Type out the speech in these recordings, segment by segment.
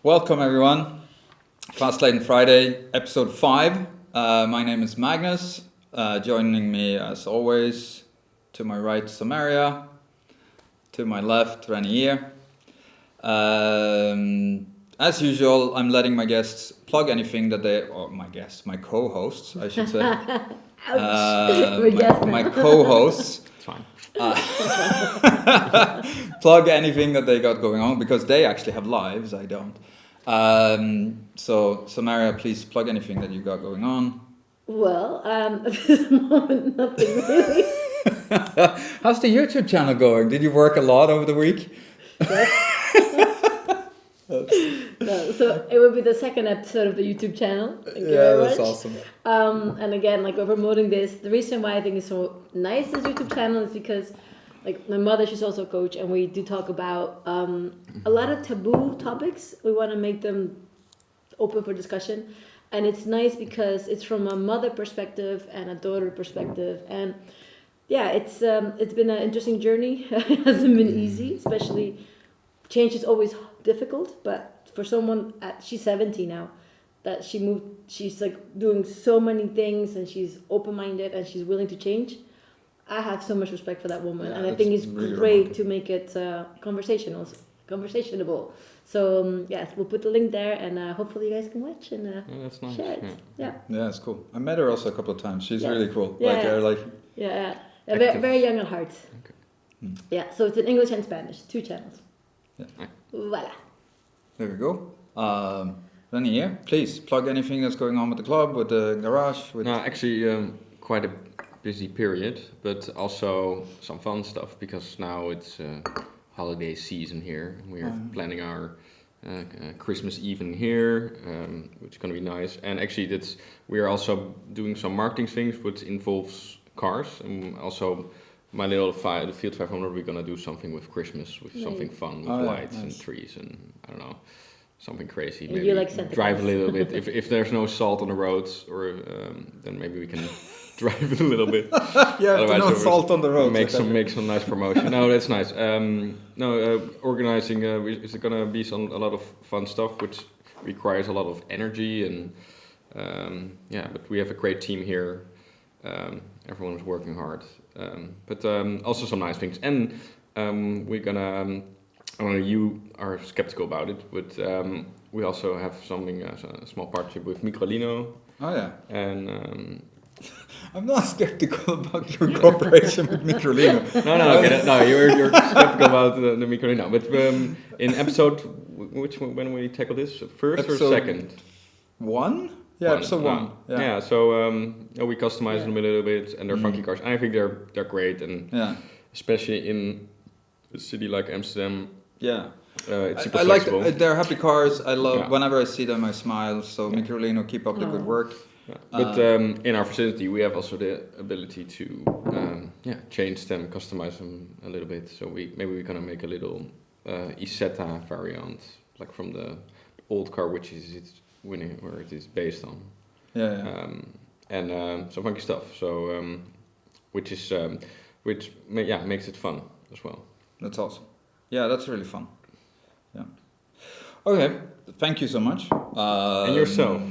Welcome everyone. Fast Lane Friday, episode 5. My name is Magnus. Joining me as always, to my right Samaria, to my left Renier. As usual, I'm letting my guests plug anything that they, or my guests, my co-hosts, I should say. My co-hosts. It's fine. Plug anything that they got going on because they actually have lives, I don't. So Samaria, please plug anything that you got going on. Well, at this moment, nothing really. How's the YouTube channel going? Did you work a lot over the week? No, so it will be the second episode of the YouTube channel. Thank you very much. That's awesome. And again, like we're promoting this. The reason why I think it's so nice, this YouTube channel, is because like my mother, she's also a coach, and we do talk about a lot of taboo topics. We want to make them open for discussion. And it's nice because it's from a mother perspective and a daughter perspective. And yeah, it's been an interesting journey. It hasn't been easy, especially change is always difficult. But for someone she's 70 now, that she moved, she's like doing so many things, and she's open-minded and she's willing to change. I have so much respect for that woman, and I think it's really great to make it conversationable. So yes, we'll put the link there, and hopefully you guys can watch and that's nice. share it. Yeah, it's cool. I met her also a couple of times. She's really cool. Yeah. Very, very young at heart. Okay. Yeah, so it's in English and Spanish, 2 channels. Yeah. Voila. There we go. Renier, please plug anything that's going on with the club, with the garage. With No, actually, quite a busy period, but also some fun stuff because now it's holiday season here. We're planning our Christmas Eve in here, which is going to be nice. And actually, we are also doing some marketing things, which involves cars, and also my little the Field 500. We're going to do something with Christmas, with something fun, with lights and trees, and I don't know, something crazy. And maybe you like Santa drive Claus. a little bit. If there's no salt on the rods, or then maybe we can drive it a little bit. no salt on the road. Make some nice promotion. No, that's nice. Organizing is going to be a lot of fun stuff, which requires a lot of energy and but we have a great team here. Everyone is working hard, but also some nice things. And we're gonna. I know you are skeptical about it, but we also have something a small partnership with Microlino. Oh yeah. And I'm not skeptical about your cooperation with Microlino. No, you're skeptical about the Microlino. But in episode, when we tackle this, first or second? 1? Yeah, episode 1. Yeah. So we customize them a little bit, and they're funky cars. And I think they're great, and especially in a city like Amsterdam. Yeah. It's super I like flexible. they're happy cars. I love whenever I see them, I smile. So Microlino, keep up the good work. Yeah. But in our facility, we have also the ability to change them, customize them a little bit. So we're gonna make a little Isetta variant, like from the old car, which is winning where it is based on. And some funky stuff. So which makes it fun as well. That's awesome. Yeah, that's really fun. Yeah. Okay, thank you so much. And yourself.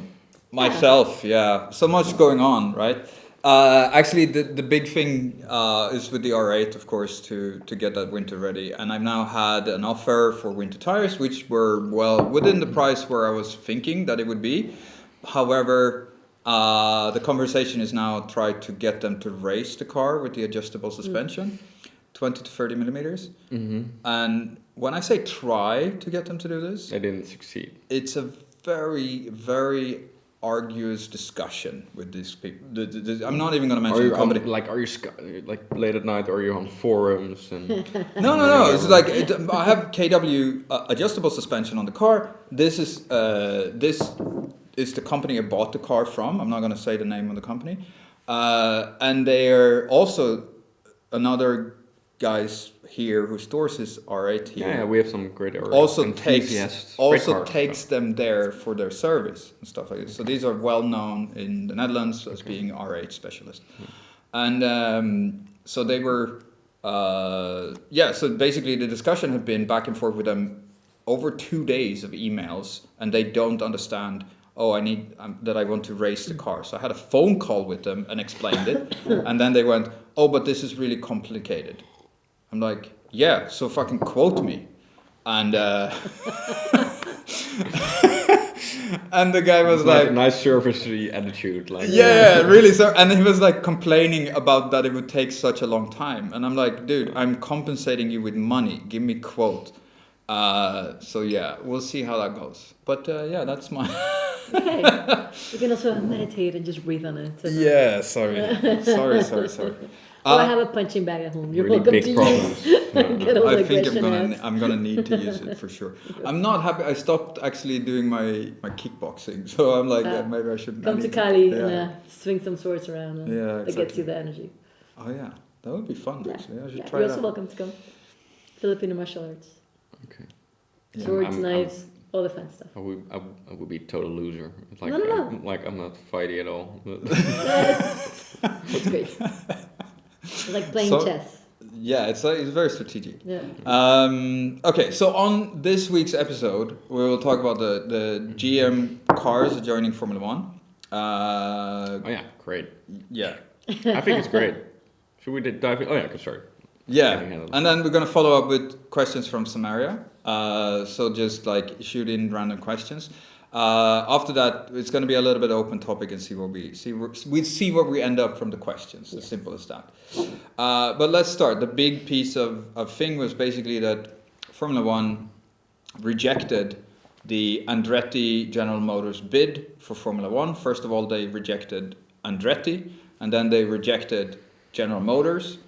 Myself, yeah. So much going on, right? Actually, the big thing is with the R8, of course, to get that winter ready. And I've now had an offer for winter tires, which were well within the price where I was thinking that it would be. However, the conversation is now try to get them to race the car with the adjustable suspension, 20 to 30 millimeters. Mm-hmm. And when I say try to get them to do this, they didn't succeed. It's a very, very arduous discussion with these people. I'm not even going to mention the company. Are you like late at night, or are you on forums? And No. It's like I have KW adjustable suspension on the car. This is the company I bought the car from. I'm not going to say the name of the company. And they are also another guys here who stores his R8 here. Yeah, we have some great R8 also takes them there for their service and stuff like this. So these are well known in the Netherlands as being R8 specialists. And so they were, so basically the discussion had been back and forth with them over 2 days of emails, and they don't understand. Oh, I need that. I want to race the car. So I had a phone call with them and explained it, and then they went, "Oh, but this is really complicated." I'm like, "Yeah, so fucking quote me," and and the guy was It's like, a nice service-y attitude, like yeah, really. So, and he was like complaining about that it would take such a long time, and I'm like, dude, I'm compensating you with money. Give me quote. So yeah, we'll see how that goes. But yeah, that's my. Okay. You can also meditate and just breathe on it. So Yeah, sorry. Or I have a punching bag at home. You're really welcome big to problems. use. Get all the I think aggression out. I'm gonna need to use it for sure. I'm not happy. I stopped actually doing my kickboxing, so I'm like, yeah, maybe I should Come to need Cali yeah. and swing some swords around. And Yeah, that gets exactly. you the energy. Oh yeah, that would be fun actually. I should Yeah. try You're that. also welcome to come. Filipino martial arts. Okay. Yeah. Swords, I'm- knives, all the fun stuff. I would be a total loser. It's like, No. I'm not fighty at all. But It's great. It's like playing So- chess. Yeah, it's very strategic. Yeah. Okay, so on this week's episode, we will talk about the GM cars joining Formula One. oh yeah, great. Yeah. I think it's great. Should we dive in? Oh yeah, sorry. Yeah, Getting ahead of and then we're gonna follow up with questions from Samaria. So just like shoot in random questions. After that, it's gonna be a little bit open topic and see what we see where we end up from the questions. As simple as that. But let's start. The big piece of thing was basically that Formula One rejected the Andretti General Motors bid for Formula One. First of all, they rejected Andretti, and then they rejected General Motors.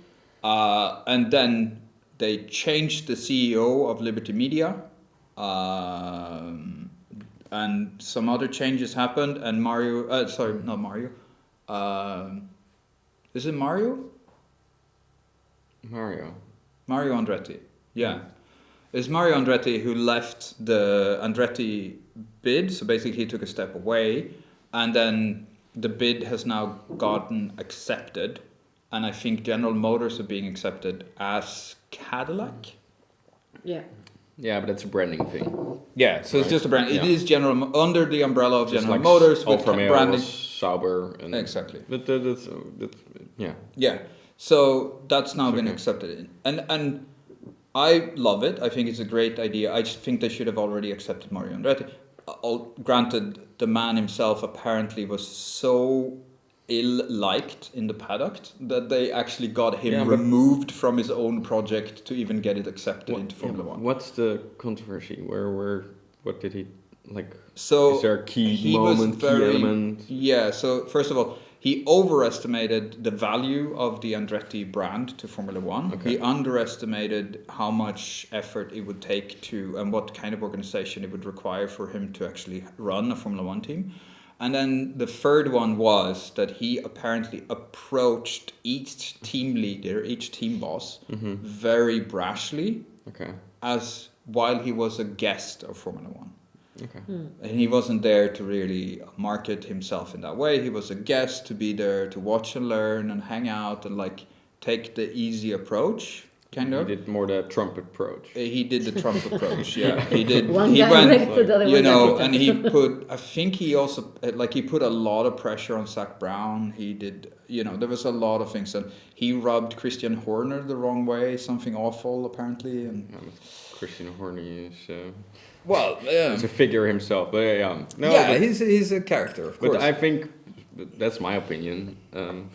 And then they changed the CEO of Liberty Media, and some other changes happened. And Mario, not Mario. Is it Mario? Mario Andretti. Yeah, it's Mario Andretti who left the Andretti bid. So basically, he took a step away, and then the bid has now gotten accepted. And I think General Motors are being accepted as Cadillac. Yeah. Yeah, but that's a branding thing. Yeah, so it's just a brand. It Yeah. is under the umbrella of Just General like Motors with Alfa Romeo branding. was Sauber. And Exactly. But that's yeah. Yeah, so that's now been Okay. accepted, and I love it. I think it's a great idea. I just think they should have already accepted Mario Andretti. Granted, the man himself apparently was so ill-liked in the paddock that they actually got him Yeah, but- removed from his own project to even get it accepted into Formula One. What's the controversy? What did he like? So Is there a key he was moment, key very- element? Yeah, so first of all, he overestimated the value of the Andretti brand to Formula One. Okay. He underestimated how much effort it would take to, and what kind of organization it would require for him to actually run a Formula One team. And then the third one was that he apparently approached each team leader, each team boss, very brashly, Okay. as while he was a guest of Formula One. Okay. And he wasn't there to really market himself in that way. He was a guest to be there to watch and learn and hang out and like take the easy approach, kind He of. did more the Trump approach. He did the Trump approach, yeah. He did. One he guy went, next to the other you one. know, and he put. I think he also he put a lot of pressure on Zach Brown. He did. You know, there was a lot of things, and he rubbed Christian Horner the wrong way. Something awful, apparently, and. Christian Horner is Well, yeah. he's a figure himself, but no, yeah, but, he's a character, of course. but I think that's my opinion.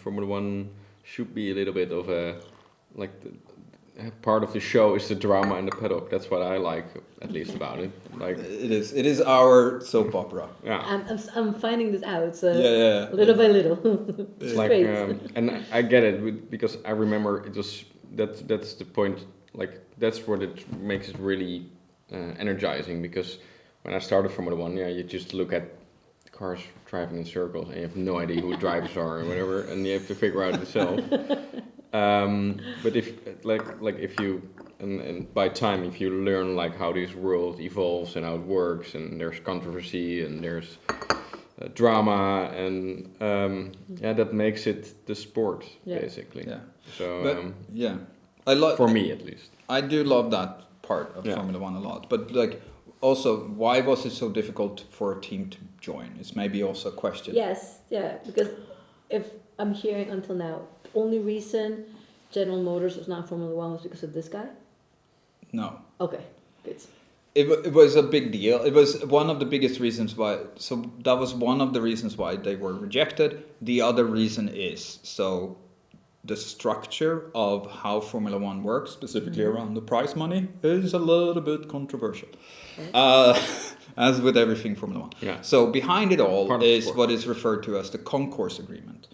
Formula One should be a little bit of a like part of the show is the drama in the paddock. That's what I like, at least about it. Like It is our soap opera. yeah, I'm finding this out. So Yeah. little by little. it's like great. and I get it because I remember it was that's the point. Like that's what it makes it really energizing, because when I started Formula One, you just look at cars driving in circles and you have no idea who drivers are or whatever, and you have to figure out yourself. But if if you and by time if you learn like how this world evolves and how it works, and there's controversy and there's drama, and that makes it the sport basically. Yeah. So But I love. for me at least. I do love that part of Yeah. Formula One a lot. But like, also, why was it so difficult for a team to join? It's maybe also a question. Yes, yeah, because if I'm hearing until now, the only reason General Motors was not Formula One was because of this guy? No. Okay, good. It was a big deal. It was one of the biggest reasons why. So that was one of the reasons why they were rejected. The other reason is so the structure of how Formula One works, specifically around the prize money, is a little bit controversial. As with everything Formula One. Yeah. So behind it all Part of the is sport. what is referred to as the Concourse Agreement.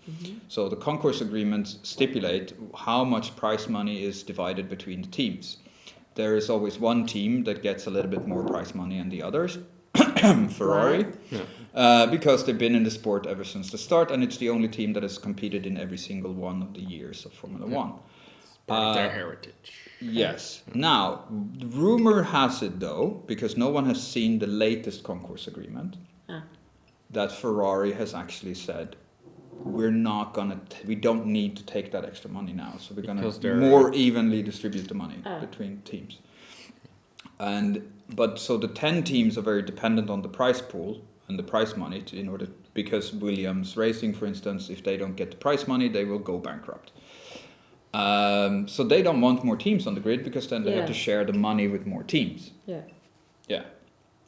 So the Concourse Agreements stipulate how much prize money is divided between the teams. There is always one team that gets a little bit more prize money than the others, Ferrari, Yeah. because they've been in the sport ever since the start, and it's the only team that has competed in every single one of the years of Formula One. Part of their heritage. Yes. Now, the rumor has it though, because no one has seen the latest Concourse Agreement, that Ferrari has actually said, we don't need to take that extra money now, so we're going Because to they're- more evenly distribute the money between teams. But so the 10 teams are very dependent on the prize pool and the prize money because Williams Racing, for instance, if they don't get the prize money, they will go bankrupt. So they don't want more teams on the grid because then they have to share the money with more teams. Yeah. Yeah.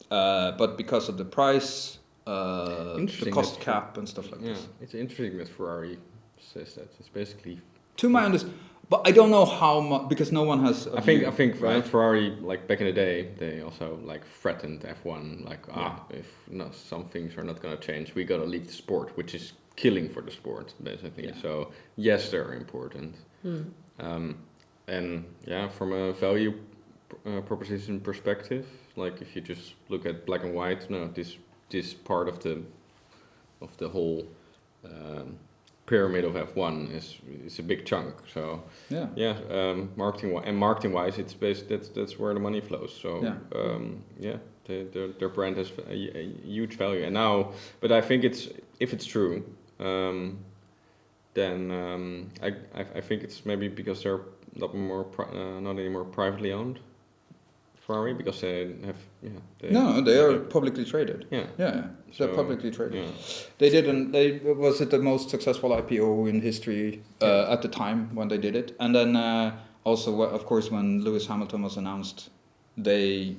But because of the price, the Interesting cost that- cap and stuff like Yeah, this. it's interesting that Ferrari says that. It's basically. To my understanding, but I don't know how much because no one has. I think right? Ferrari, like back in the day, they also like threatened F1, like if some things are not going to change, we got to leave the sport, which is killing for the sport, basically. Yeah. So yes, they're important, and yeah, from a value proposition perspective, like if you just look at black and white, no, this part of the whole pyramid of F1 is a big chunk. So marketing wise, it's that's where the money flows. So their brand has a huge value. And now, but I think if it's true, then I think it's maybe because they're not anymore privately owned. Ferrari, because they have they are publicly traded. Yeah. They're publicly traded. Yeah. They was it the most successful IPO in history at the time when they did it, and then also of course when Lewis Hamilton was announced, they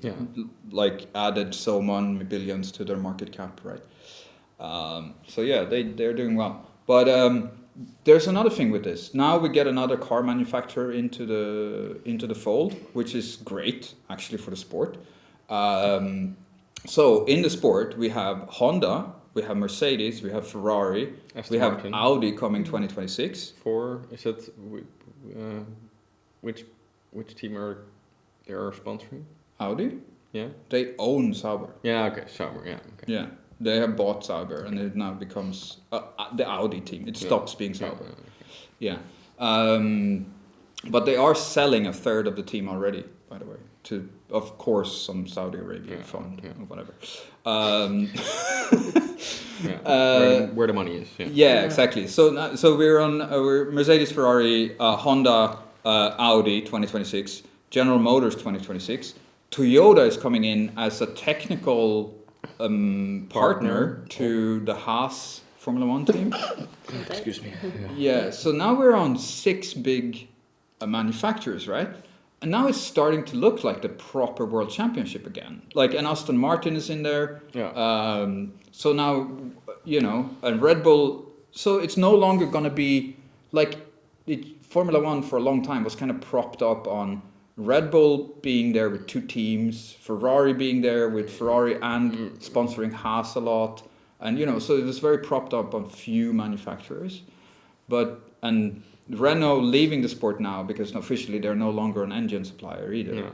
added so many billions to their market cap, right? They're doing well, but there's another thing with this. Now we get another car manufacturer into the fold, which is great actually for the sport. So in the sport we have Honda, we have Mercedes, we have Ferrari, Aston we have Martin. Audi coming 2026. Which team they are sponsoring? Audi? Yeah. They own Sauber. Yeah. Okay. Sauber. Yeah. Okay. Yeah. They have bought Sauber, and it now becomes the Audi team. It stops being Sauber. Yeah. But they are selling a third of the team already, by the way, to, of course, some Saudi Arabian fund or whatever. Where the money is. Yeah, exactly. So we're Mercedes, Ferrari, Honda, Audi 2026, General Motors 2026. Toyota is coming in as a technical partner to the Haas Formula One team. Excuse me. Yeah, so now we're on 6 big manufacturers, right? And now it's starting to look like the proper World Championship again. Like, and Aston Martin is in there. Yeah. So now, and Red Bull. So it's no longer going to be like Formula One for a long time was kind of propped up on Red Bull being there with 2 teams, Ferrari being there with Ferrari and sponsoring Haas a lot. And, so it was very propped up on few manufacturers. And Renault leaving the sport now because officially they're no longer an engine supplier either.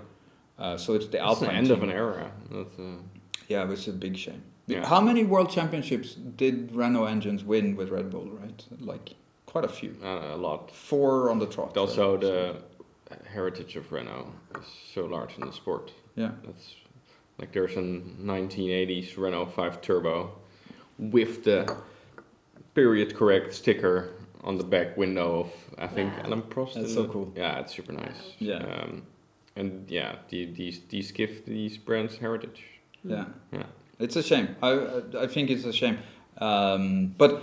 Yeah. So it's the It's the Alpine end team. of an era. Yeah, which is a big shame. Yeah. How many world championships did Renault engines win with Red Bull, right? Like quite a few. A lot. 4 on the trot. But also the heritage of Renault is so large in the sport. Yeah. That's like there's a 1980s Renault 5 Turbo with the period correct sticker on the back window of I think Alain Prost. That's so cool. Yeah, it's super nice. Yeah. And yeah, these give these brands heritage. Yeah. Yeah. It's a shame. I think it's a shame. But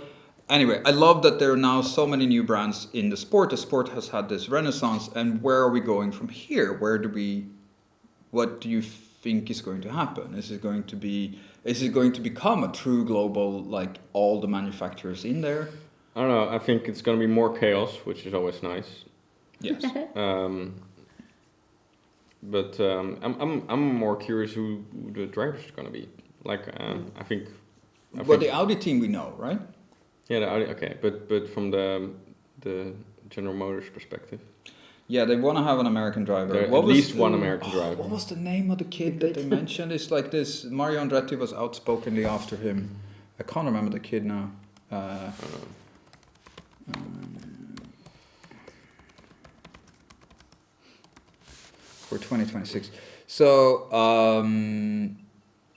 anyway, I love that there are now so many new brands in the sport. The sport has had this renaissance, and where are we going from here? What do you think is going to happen? Is it going to become a true global, like all the manufacturers in there? I don't know. I think it's going to be more chaos, which is always nice. Yes. But I'm more curious who the drivers are going to be. Like I think. But the Audi team we know, right? Yeah, the Audi. Okay, but from the General Motors perspective. Yeah, they want to have an American driver. At least one American driver. What was the name of the kid that they mentioned? It's like this. Mario Andretti was outspokenly after him. I can't remember the kid now. For 2026. So,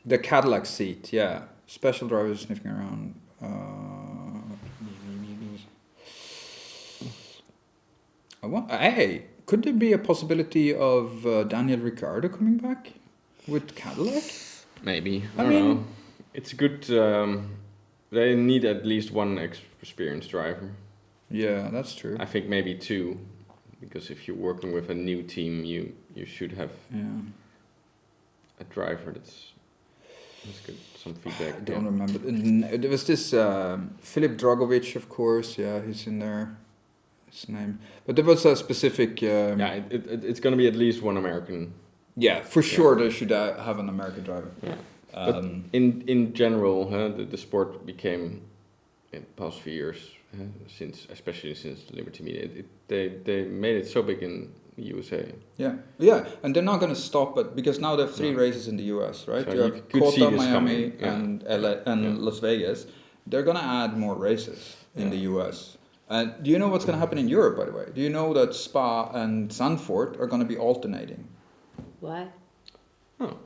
the Cadillac seat, yeah. Special drivers sniffing around. Hey, could there be a possibility of Daniel Ricciardo coming back with Cadillac? Maybe. I I don't mean- know. It's good. They need at least one experienced driver. Yeah, that's true. I think maybe two, because if you're working with a new team, you should have Yeah. a driver that's good. Some feedback. I don't remember. There was this Filip Dragovic, of course. Yeah, he's in there. His name. But there was a specific. Yeah, it's going to be at least one American. Yeah, for sure they should have an American driver. Yeah. But in general, the sport became in the past few years, especially since Liberty Media, they made it so big in the USA. Yeah, and they're not going to stop it because now they have 3 races in the US, right? So you you have could see Kota, this Miami, coming, yeah. and LA, and Las Vegas. They're going to add more races in the US. And do you know what's going to happen in Europe, by the way? Do you know that Spa and Zandvoort are going to be alternating? Why? Oh.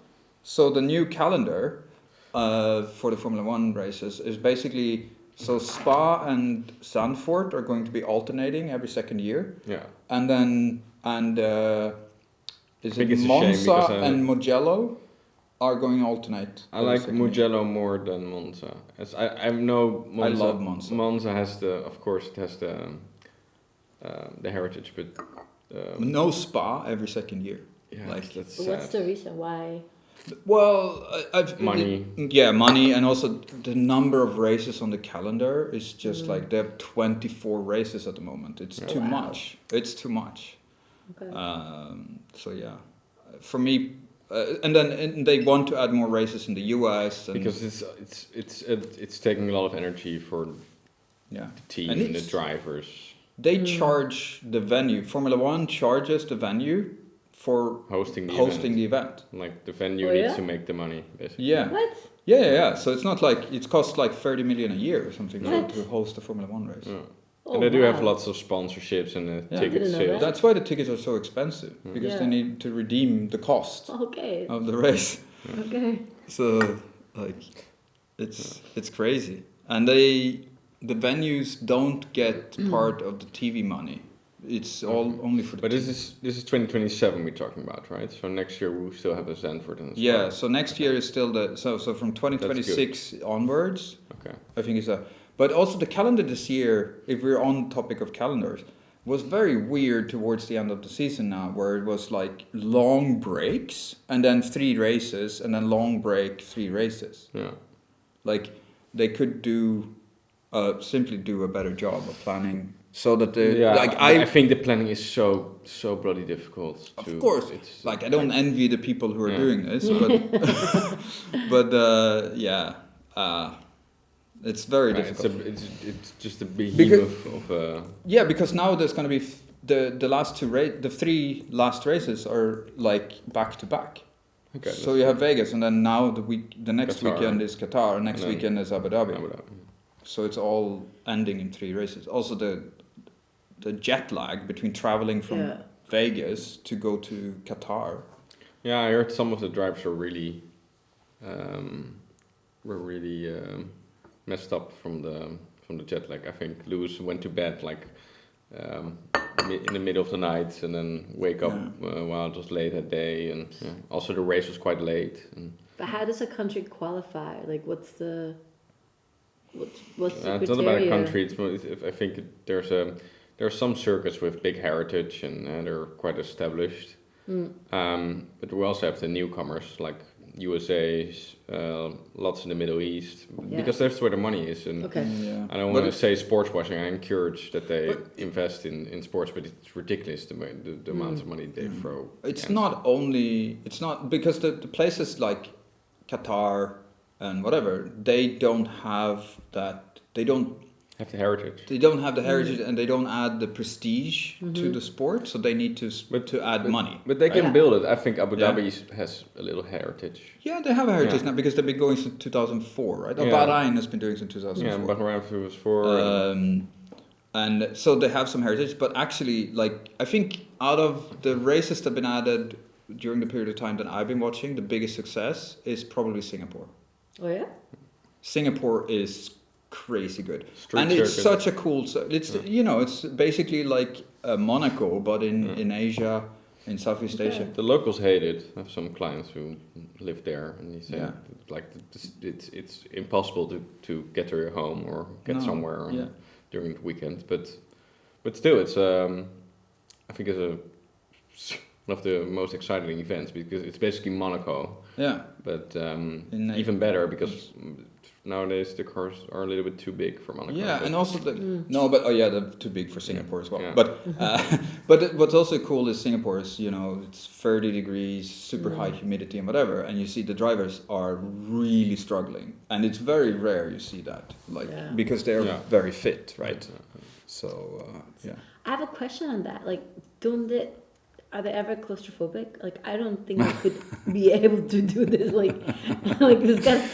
So the new calendar for the Formula One races is basically so Spa and Zandvoort are going to be alternating every second year, Yeah. and then is think it it's a shame Monza because and Mugello are going to alternate. I every like second year. Mugello more than Monza. As I know Monza. I love Monza. Monza has of course, it has the heritage, but No Spa every second year. yeah, like- that's But sad. what's the reason why? Well, Money. Yeah, money, and also the number of races on the calendar is just like they have 24 races at the moment. It's too Wow. much. It's too much. Okay. So yeah, for me, and they want to add more races in the US and Because it's taking a lot of energy for yeah, the team And and the it's- drivers. they charge the venue. Formula One charges the venue for Hosting the hosting event. the event. Like the venue Oh, needs yeah? to make the money, basically. Yeah. What? Yeah. So it's not like it costs like 30 million a year or something What? to host a Formula One race. Yeah. Oh, And they do have wow. lots of sponsorships and Yeah. ticket Didn't know sales. that. That's why the tickets are so expensive because they Yeah. need to redeem the cost Okay. of the race. Okay. So like it's crazy, and the venues don't get part of the TV money. It's all only for the But TV. this is 2027 we're talking about, right? So next year we'll still have the Zandvoort and Yeah, so next year is still so from 2026 onwards, Okay. I think it's but also the calendar this year, if we're on topic of calendars, was very weird towards the end of the season now, where it was like long breaks and then 3 races and then long break 3 races. Yeah. Like they could simply do a better job of planning so that the like I think the planning is so bloody difficult. of course it's like I don't envy the people who are Yeah. doing this, but yeah, it's very Right, difficult. it's just a behemoth of Yeah, because now there's going to be the last 2 the 3 last races are like back to back. okay. So you have Vegas, and then now the next Qatar. weekend is Qatar, and next And then weekend is Abu Dhabi. Abu Dhabi. So it's all ending in 3 races. Also the jet lag between traveling from Yeah. Vegas to go to Qatar. Yeah, I heard some of the drivers were really messed up from the jet lag. I think Lewis went to bed like in the middle of the night and then wake up while it was late that day. And also the race was quite late. And But how does a country qualify? Like, what's the it's not about a country. I think there are some circuits with big heritage and they're quite established. But we also have the newcomers like USA, lots in the Middle East, because that's where the money is. And I don't want to say sports washing. I encourage that they invest in sports, but it's ridiculous the amount of money they throw. It's not only, it's not, because the places like Qatar and whatever, they don't have that, they don't have the heritage. They don't have the heritage, and they don't add the prestige to the sport, so they need to add money. But they can build it. I think Abu Dhabi has a little heritage. Yeah, they have a heritage now because they've been going since 2004, right? Or Bahrain has been doing since 2004. Yeah, Bahrain was 4. And so they have some heritage, but actually, like, I think out of the races that have been added during the period of time that I've been watching, the biggest success is probably Singapore. Oh yeah? Singapore is crazy good. Street and it's circuit. such a cool, it's it's basically like Monaco, but in Asia, in Southeast Asia. The locals hate it. I have some clients who live there, and they say like it's impossible to get to your home or get somewhere during the weekend. But still, it's I think it's one of the most exciting events because it's basically Monaco. Yeah. But even better because nowadays the cars are a little bit too big for Monaco. Yeah, and also they're too big for Singapore as well. Yeah. But what's also cool is Singapore is it's 30 degrees, super high humidity and whatever, and you see the drivers are really struggling, and it's very rare you see that, because they're very fit, right? So I have a question on that. Like, are they ever claustrophobic? Like, I don't think I could be able to do this. Like this guy.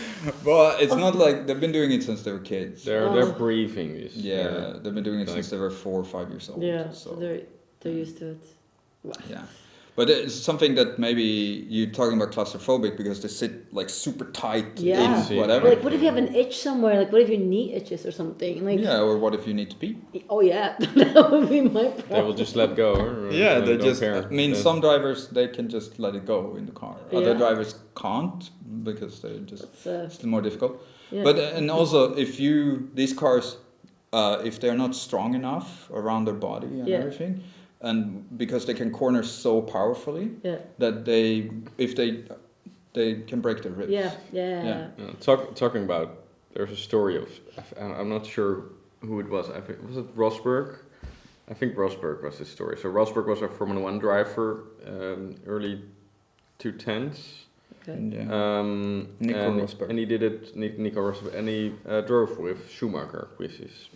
Well, it's not like they've been doing it since they were kids. Their breathing is. They've been doing it since they were 4 or 5 years old. Yeah, so they're used to it. Wow. Yeah. But it's something that maybe you're talking about claustrophobic because they sit like super tight in whatever. Like, what if you have an itch somewhere? Like, what if your knee itches or something? Like, or what if you need to pee? Oh yeah, that would be my problem. They will just let go. They just. Care. I mean, some drivers they can just let it go in the car. Other drivers can't because they just it's more difficult. Yeah. But and also these cars, if they're not strong enough around their body and everything. And because they can corner so powerfully that if they can break their ribs. Talking about, there's a story of, I'm not sure who it was. Was it Rosberg? I think Rosberg was the story. So Rosberg was a Formula 1 driver, early 2010s. Okay. Nico Rosberg. And he did it, Nico Rosberg, and he drove with Schumacher, which is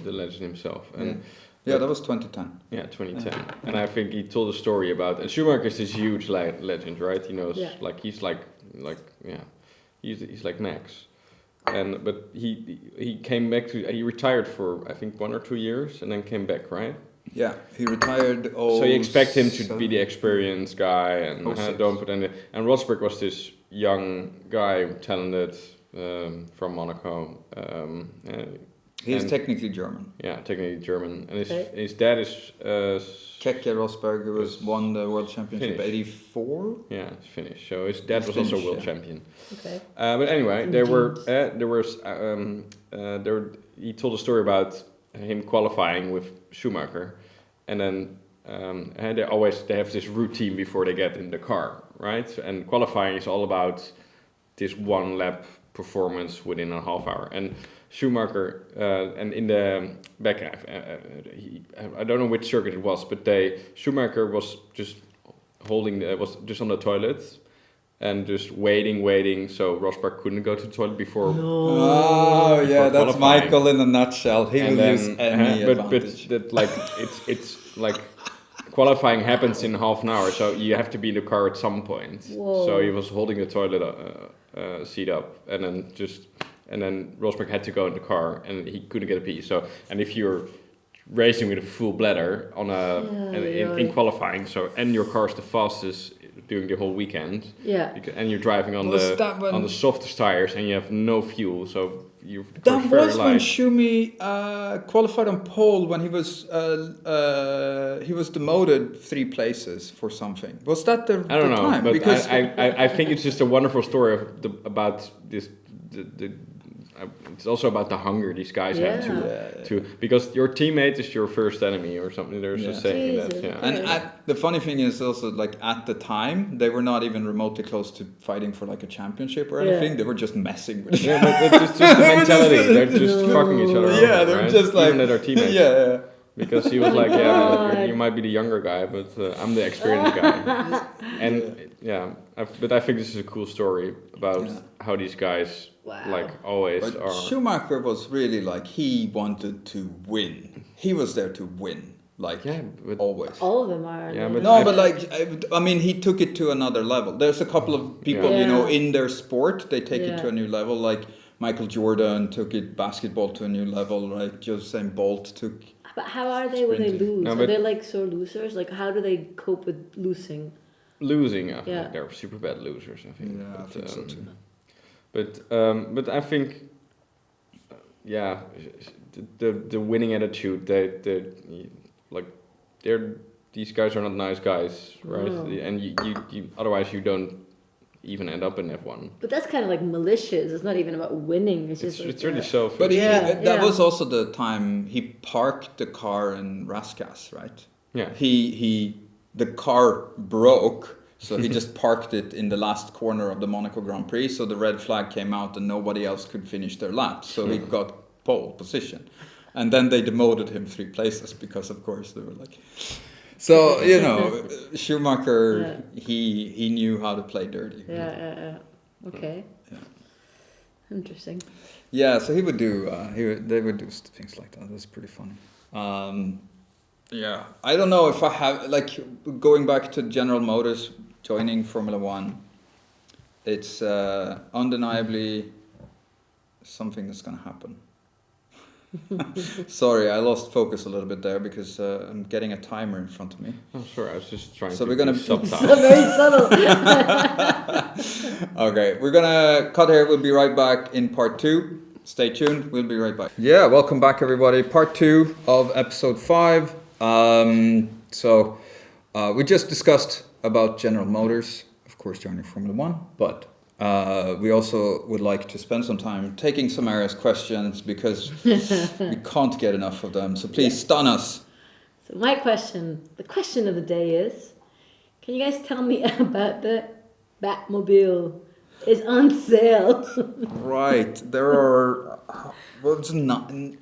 the legend himself. And that was 2010. Yeah, 2010. And I think he told a story about, and Schumacher is this huge legend, right? He knows, he's like Max. But he came back he retired for, I think, 1 or 2 years and then came back, right? Yeah, he retired. So you expect him to be the experienced guy and don't put any. And Rosberg was this young guy, talented, from Monaco. He's technically German. Yeah, technically German. And his dad is... Keke Rosberg, who won the World Championship '84. Yeah, it's Finnish. So his dad was also world champion. Okay. But anyway, he told a story about him qualifying with Schumacher. And then they have this routine before they get in the car, right? And qualifying is all about this 1 lap performance within a half hour. And Schumacher, and in the back, I don't know which circuit it was, but Schumacher was just was just on the toilet and just waiting, so Rosberg couldn't go to the toilet before. No. Oh yeah, that's Michael in a nutshell. He will use any advantage. But it's like qualifying happens in half an hour, so you have to be in the car at some point. Whoa. So he was holding the toilet seat up, and then Rosberg had to go in the car, and he couldn't get a pee. So, and if you're racing with a full bladder in qualifying, and your car is the fastest doing the whole weekend. Yeah. And you're driving on Was that when- on the softest tires, and you have no fuel, so you. That was when Schumi qualified on pole when he was demoted 3 places for something. Was that the I don't the know, time? but Because I think it's just a wonderful story about this. It's also about the hunger these guys have to because your teammate is your first enemy or something. There's a saying that. Jesus. Yeah. and the funny thing is also like at the time they were not even remotely close to fighting for like a championship or anything. They were just messing with. Yeah, but it's just the mentality. They're just fucking each other over, Yeah, they're right? just like Even at our teammates. Yeah. Because he was like, man, you might be the younger guy, but I'm the experienced guy. And but I think this is a cool story about how these guys like always But are. Schumacher was really like he wanted to win. He was there to win, like but always. All of them are. Yeah, but No, but like I mean, he took it to another level. There's a couple of people, you know, in their sport, they take it to a new level. Like Michael Jordan took it basketball to a new level. Right, Usain Bolt took. But how are they when they lose? No, Are they like sore losers? Like how do they cope with losing? Losing, I think they're super bad losers. I think. Yeah, I think so too. But I think, the winning attitude. These guys are not nice guys, right? And you otherwise you don't even end up in F1. But that's kind of like malicious. It's not even about winning. It's just It's really selfish. But that was also the time he parked the car in Raskas, right? Yeah. The car broke, so he just parked it in the last corner of the Monaco Grand Prix, so the red flag came out and nobody else could finish their lap, so he got pole position. And then they demoted him 3 places because, of course, they were like... So, you know, Schumacher, he knew how to play dirty. Yeah. Okay. Yeah. Interesting. Yeah, so he would do, they would do things like that. That's pretty funny. Yeah, I don't know if I have, like, going back to General Motors, joining Formula One, it's undeniably something that's going to happen. Sorry, I lost focus a little bit there because I'm getting a timer in front of me. Oh, sorry, I was just trying So to we're gonna subtitle. Very subtle. Okay, we're gonna cut here. We'll be right back in part 2. Stay tuned. We'll be right back. Yeah, welcome back, everybody. Part 2 of episode 5. We just discussed about General Motors, of course, joining Formula One, but we also would like to spend some time taking Samara's questions because we can't get enough of them. So please stun us. So my question, the question of the day is, can you guys tell me about the Batmobile? It's on sale. Right, there are.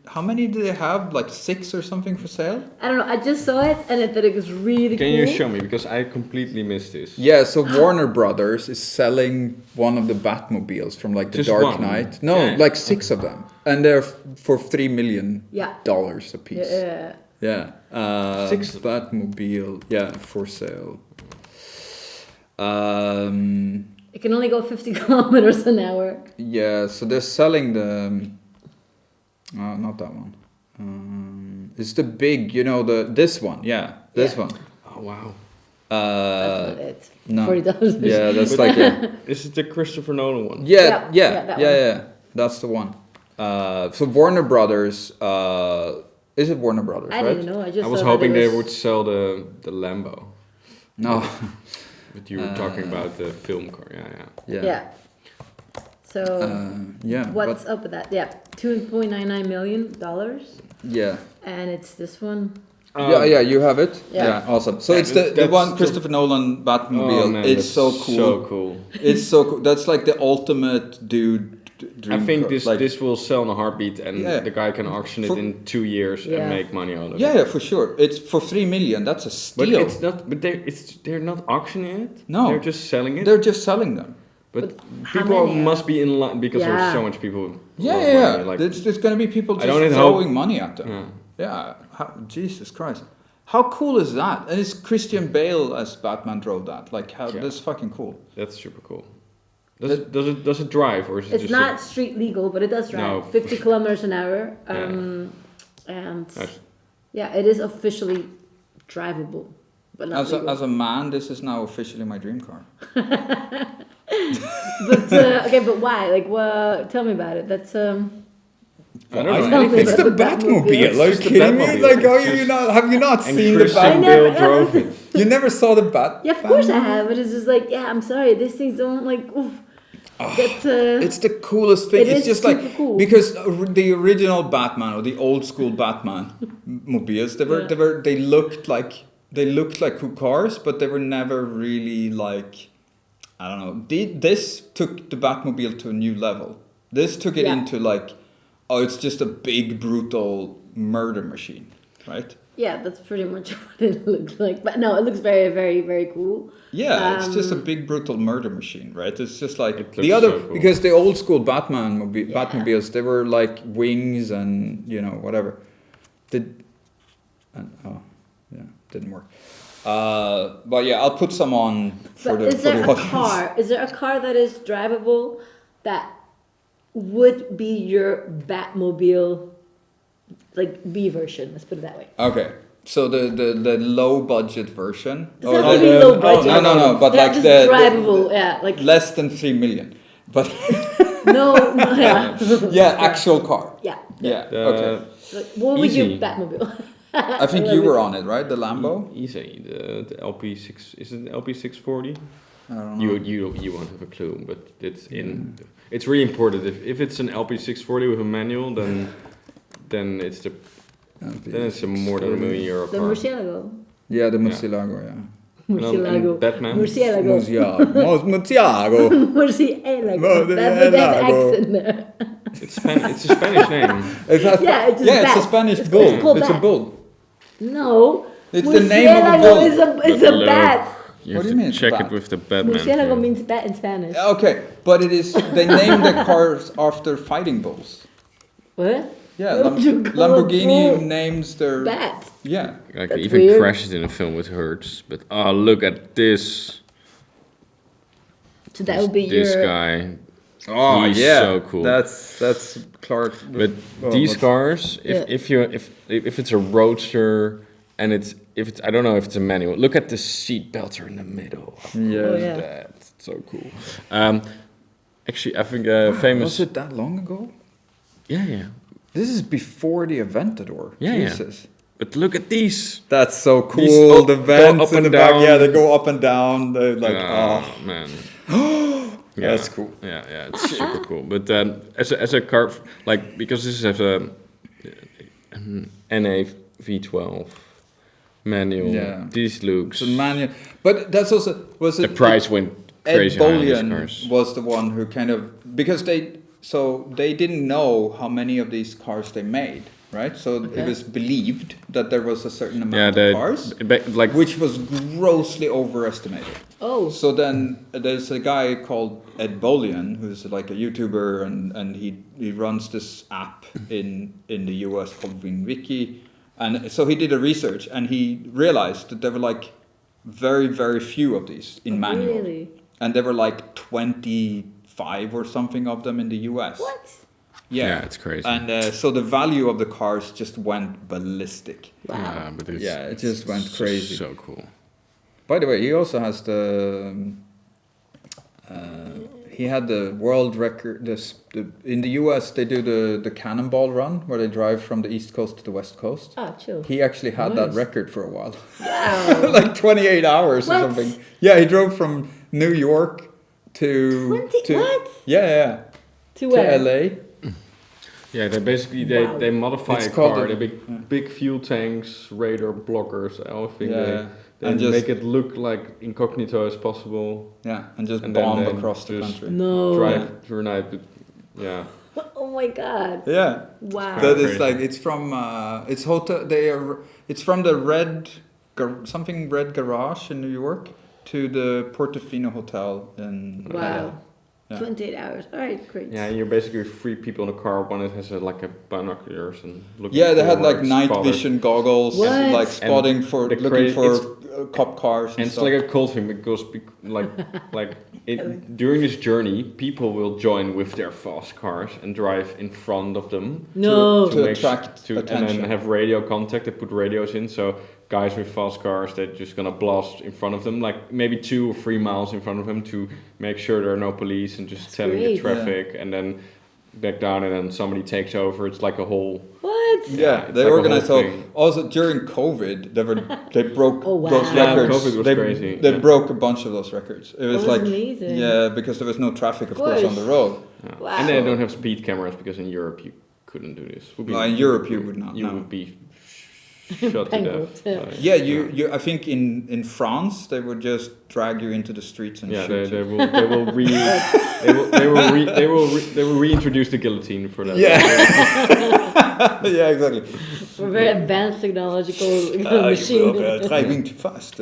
How many do they have? Like 6 or something for sale? I don't know. I just saw it and I thought it was really cool. Can you show me? Because I completely missed this. Yeah, so Warner Brothers is selling one of the Batmobiles from like the Just Dark one? Knight. No, like 6 of them, and they're for $3 million a piece. Yeah. 6 Batmobile, for sale. It can only go 50 kilometers an hour. Yeah, so they're selling the. Not that one. It's the big, this one. Yeah, this one. Oh wow. That's not it. No. $40. Yeah, that's like This is the Christopher Nolan one. Yeah. That's the one. So Warner Brothers. Is it Warner Brothers? I didn't know. I was hoping they would sell the Lambo. No. But you were talking about the film car. Yeah. So what's up with that? Yeah, $2.99 million. Yeah. And it's this one. You have it. Yeah. Awesome. So it's the one Christopher Nolan Batmobile. Oh, man, it's so cool. So cool. It's so cool. That's like the ultimate dream. I think car. this will sell in a heartbeat, and the guy can auction it in 2 years and make money out of it. Yeah, for sure. It's for $3 million. That's a steal. But it's not. But they're not auctioning it. No, they're just selling it. They're just selling them. But people must be in line because there's so much people. Yeah. Like, there's going to be people just throwing money at them. Yeah. Jesus Christ. How cool is that? And it's Christian Bale as Batman drove that. Like, that's fucking cool. That's super cool. Does it drive or is it it's just not street legal, but it does drive. No. 50 kilometers an hour. And nice. it is officially drivable. but not legal. As a man, this is now officially my dream car. But okay, but why? Like, tell me about it. That's I don't know. It's the Batmobile. Are you kidding me? Batmobile. Like, It's just- have you not And seen the Christian Batmobile? Bale drove it. You never saw the Bat? Yeah, of course I have. But it's just like, yeah, I'm sorry. These things don't like. Oof. That's, It's the coolest thing. It It's is just super like cool. because the original Batman or the old school Batman mobiles, they looked like cool cars, but they were never really like, I don't know. This took the Batmobile to a new level. This took it into like, oh, it's just a big brutal murder machine, right? Yeah, that's pretty much what it looks like. But no, it looks very, very, very cool. Yeah, it's just a big brutal murder machine, right? It's just like It the looks other so cool. because the old school Batmobiles, they were like wings and whatever. Didn't work. But yeah, I'll put some on for But the is there a audience. car? Is there a car that is drivable that would be your Batmobile, like B version? Let's put it that way. Okay, so the low budget version. Does that have to be low budget? No, but They're like just the drivable, yeah, like less than 3 million, but no, yeah, yeah, actual car. yeah. Yeah, The- okay. Like, what would your Easy. Batmobile? I think you were on it, right? The Lambo. Easy. The LP6 is it LP640? I don't know. You won't have a clue, but it's in. It's really important. If it's an LP640 with a manual, then it's a more than €1 million The car. Murcielago. Yeah, the Murcielago, yeah. Murcielago. and Batman? Murcielago. Murcielago. Murcielago. That's what that accent there. It's a Spanish name. It has, Yeah, it's just it's a bat. Spanish It's bull. called It's a bat. bull. No. It's the name of a Murcielago bull. is a bat. You What have do you to mean, check bat? it with the Batman. Murcielago thing. means bat in Spanish. Okay, but it is. They named the cars after fighting bulls. What? Yeah, Why would you call a Lamborghini bull names their. Bat. Yeah. Like That's even weird. crashes in a film with Hertz. But look at this. So that would be This your. guy. Oh He's yeah, so cool. That's Clark. But Oh, these what's- cars, Yeah. if it's a roadster and if it's I don't know if it's a manual. Look at the seat belts are in the middle. Yeah. Oh, yeah. That's so cool. Actually, I think famous. Was it that long ago? Yeah. This is before the Aventador. Yeah, yeah. Jesus. But look at these. That's so cool. These go The vents up in and the back. down. Yeah, they go up and down. They're like, Man. Yeah, that's cool. Yeah, it's super cool. But as a car, like because this has a NA V12 manual. Yeah. These looks. It's a manual. But that's also was The it price went Ed crazy high on these Bolian cars. was the one who kind of because they didn't know how many of these cars they made, right? So it was believed that there was a certain amount of cars, like which was grossly overestimated. Oh. So then there's a guy called Ed Bolian who's like a YouTuber and he runs this app in the US called WinWiki, and so he did a research and he realized that there were like very very few of these in manual. Really? And there were like 25 or something of them in the US. What? Yeah, it's crazy. And so the value of the cars just went ballistic. Wow. but it's, Yeah, it just went it's crazy. So cool. By the way, he also has he had the world record. In the US, they do the Cannonball Run, where they drive from the East Coast to the West Coast. Oh, chill. He actually had that Nice. record for a while. Wow. Like 28 hours What? or something. Yeah, he drove from New York to... 20 what? Yeah. To where? To LA. Yeah, they basically Wow. they modify It's a called car. the- They big fuel tanks, radar blockers, everything. Yeah. They And just- make it look like incognito as possible. Yeah, and just And then bomb they across the just country. No. Drive through night. But yeah, Oh my god. Yeah. Wow. That is Crazy. like it's from it's hotel. It's from the something red garage in New York to the Portofino Hotel in Wow. Yeah. 28 hours. All right, great. yeah. You're basically three people in a car. One that has like a binoculars and looking. Yeah, they had like forward, night spotted. vision goggles, What? like spotting for the looking cra- for cop cars and And it's stuff. like a cult thing because during this journey, people will join with their fast cars and drive in front of them No. To make attract and attention. then have radio contact. They put radios in, so guys with fast cars, they're just gonna blast in front of them, like maybe 2 or 3 miles in front of them to make sure there are no police and just That's telling the great. traffic, and then back down, and then somebody takes over. It's like a whole. What? Yeah, it's they like a organized. whole So thing. also during COVID, they broke Oh, wow. those Yeah, records. COVID was they crazy, they yeah. broke a bunch of those records. It was That was like amazing. yeah, because there was no traffic, of course, on course. the road. Yeah. Wow. And they don't have speed cameras because in Europe you couldn't do this. No, in Europe you would not, You no. would be shot to Bankrupted, death. yeah. Like, Yeah, you. I think in France they would just drag you into the streets and Yeah, shoot they you. will reintroduce the guillotine for that. Yeah. Yeah, exactly. We're very advanced technological You machine. were driving too fast.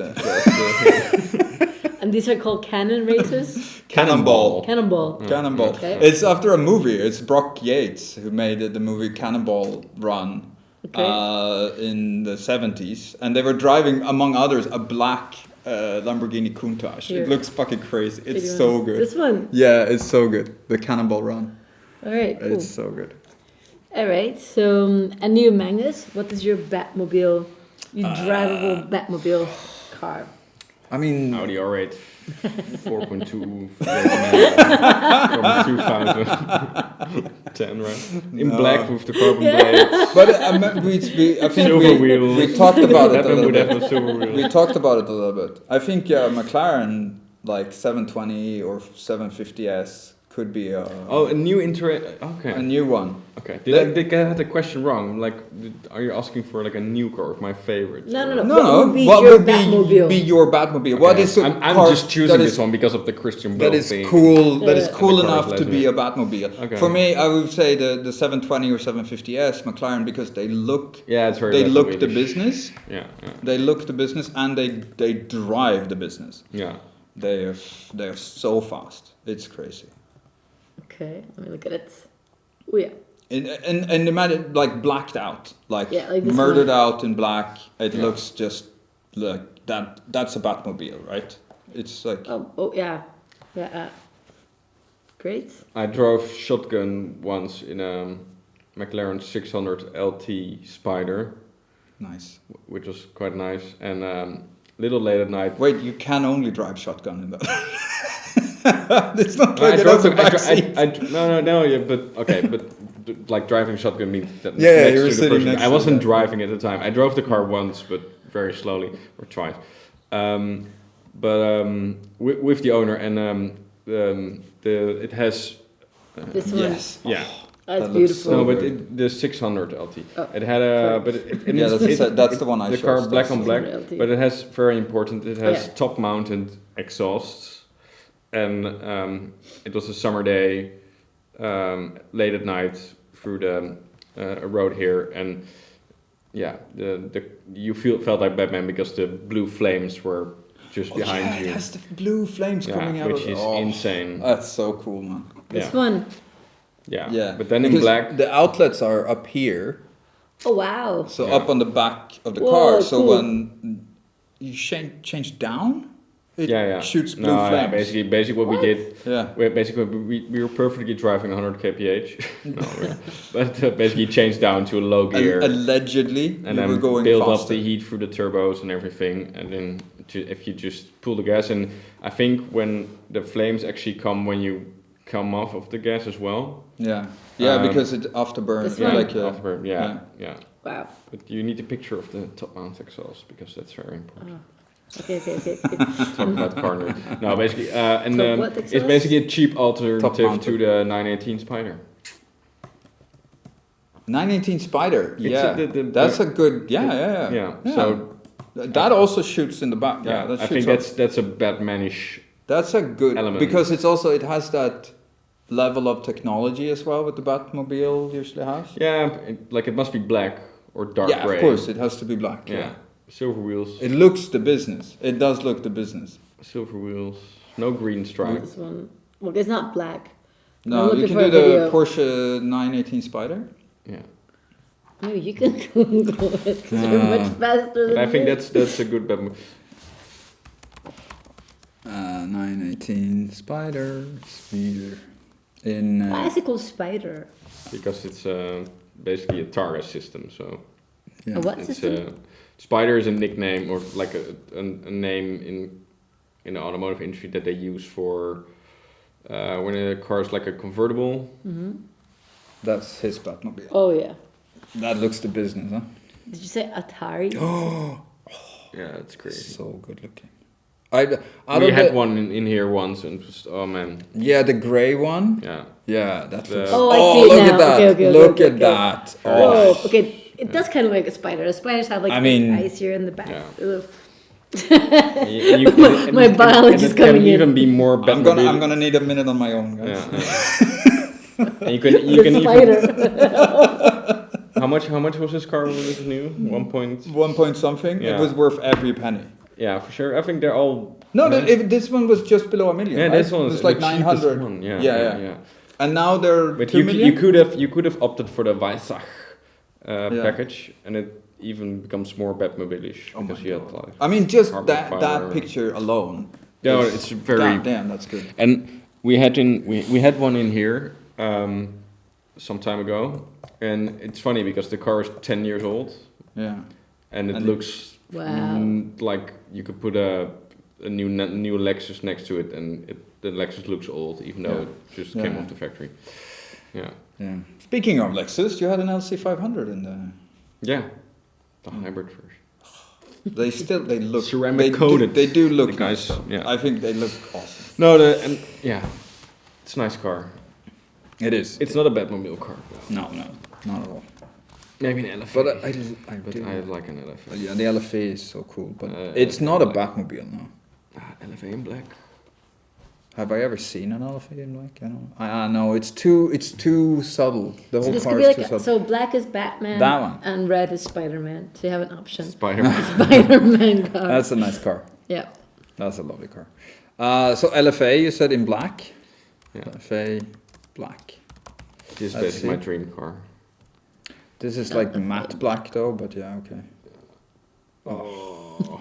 And these are called cannon races? Cannonball. Cannonball. Cannonball. Okay. It's after a movie. It's Brock Yates who made the movie Cannonball Run in the 70s. And they were driving, among others, a black Lamborghini Countach. Here. It looks fucking crazy. It's Video. so good. This one. Yeah, it's so good. The Cannonball Run. All right, cool. It's so good. All right, so, and you, Magnus, what is your Batmobile, your drivable Batmobile car? I mean, Audi R8 4.2 from 2010, right? In black with the carbon blades. but I think Silver wheels. we talked about it a Batman little would have bit. no silver wheels. We talked about it a little bit. I think McLaren like 720 or 750S could be A new Okay. a new one. Okay. Did I had the question wrong? Like, are you asking for like a new car of my favorite? No. No, What would be what your would Batmobile? be your Batmobile? Okay. What is a I'm car just choosing that this is- one because of the Christian Bale That is thing. cool. That is Yeah. cool And the enough cars to be a legend. Batmobile. Okay. For me, I would say the 720 or 750S McLaren because they look. Yeah, it's very. They look the Batmobile-ish. business. Yeah, yeah, They look the business, and they drive the business. yeah. They're so fast. It's crazy. Okay, let me look at it. Oh yeah. And imagine like blacked out, like, Yeah, like this murdered one. out in black. It Yeah. looks just like that. That's a Batmobile, right? It's like Oh yeah. Yeah. Great. I drove shotgun once in a McLaren 600 LT Spider, nice. which was quite nice. And little late at night. Wait, you can only drive shotgun in that. It's not I like it drove has a the- I backseat. dri- no, yeah, but okay, but like driving shotgun means that Yeah, next you were to the sitting person. next I to wasn't that. driving at the time. I drove the car once, but very slowly or twice. With the owner, and it has This one. Yes. yeah. That's That looks beautiful. so No, but good. the 600 LT. Oh, It had a, but Yeah, that's the one I the chose. car black on That's- black, 600 LT. but it has very important. It has yeah. top mounted exhausts, and it was a summer day, late at night through the road here, and yeah, you felt like Batman because the blue flames were just Oh, behind yeah, you. it has the blue flames coming out which of it. is Oh, insane. That's so cool, man. This yeah. one. Yeah. Yeah, But then in because black, the outlets are up here, Oh wow. so Yeah. up on the back of the Whoa, car. So cool. when you change down, it yeah. shoots blue no, flames. yeah, basically what we What? did. Yeah. We were perfectly driving 100 kph, no, but basically changed down to a low gear, Allegedly, and you were then going build faster. up the heat through the turbos and everything, and then if you just pull the gas, and I think when the flames actually come when you come off of the gas as well. Yeah, because it afterburns. This Yeah, one? Like afterburn, yeah. Wow. But you need a picture of the top mount exhaust because that's very important. Okay. Talk about car nerd. No, basically, and Top what it's exhaust? basically a cheap alternative mounted. to the 918 Spider. 918 Spider. It's Yeah, that's a good. Yeah. Yeah. So that also shoots in the back. Yeah, that I shoots think up. that's a Batmanish. That's a good element. because it's also it has that level of technology as well, what the Batmobile usually has. Yeah, it must be black or dark Yeah, gray. of course, it has to be black. Yeah. Silver wheels. It looks the business. It does look the business. Silver wheels. No green stripe. This one. Well, it's not black. I'm No, looking you can for do a the video. Porsche 918 Spider. Yeah. No, you can Google it because you're much faster But than I think me. that's a good Batmobile. 918 Speeder. In Why is it called Spider? Because it's basically a target system. So A what it's system? Spider is a nickname or like a name in the automotive industry that they use for when a car is like a convertible. Mm-hmm. That's his Batmobile. Oh yeah. That looks the business, huh? Did you say Atari? Oh, Yeah, it's crazy. so good looking. We had one in here once, and just oh man, Yeah, the grey one. yeah. Yeah, that looks. Oh, I see it look now. at that! Okay, Look okay, at okay. that! Oh, Oh, okay. It does kind of like a spider. The spiders have like I mean- eyes here in the back. Yeah. Ugh. And My biologist and it coming can in. even be more. I'm Batmobile. gonna need a minute on my own, guys. Yeah. And you can The even. spider. How much was this car when it was new? 1 point. 1 point something. It Yeah. was worth every penny. Yeah, for sure. I think they're all. No, nice. if this one was just below a million. Yeah, right? this one it was was like the cheapest 900. one. Yeah, yeah. And now they're But 2 million. you could have opted for the Weissach Yeah. package, and it even becomes more Batmobile-ish Oh my because you had God. like. I mean, just carbon that fiber. picture alone. Yeah, is- it's very. God damn, that's good. And we had one in here some time ago, and it's funny because the car is 10 years old, Yeah. and it And looks Wow. like you could put a new Lexus next to it, and the Lexus looks old, even though Yeah. it just Yeah. came off the factory. Yeah, Yeah. Speaking of Lexus, you had an LC500 in there. yeah, the hybrid version. They look Ceramic they coated. They do look The guys, nice. yeah. I think they look awesome. No, it's a nice car. It is. It's not a Batmobile car. No, not at all. Maybe an LFA. But But do. I like an LFA. Yeah, the LFA is so cool, but Uh, it's not a like- Batmobile, no. LFA in black. Have I ever seen an LFA in black? I don't. I know it's too subtle. The So whole this car could is be too like subtle. so black is Batman. That one. And red is Spider-Man. So you have an option. Spider-Man. Spider-Man car. That's a nice car. Yeah. That's a lovely car. So LFA, you said in black. Yeah. LFA, black. This is Let's basically my see. dream car. This is like matte black though, but yeah, okay. Oh.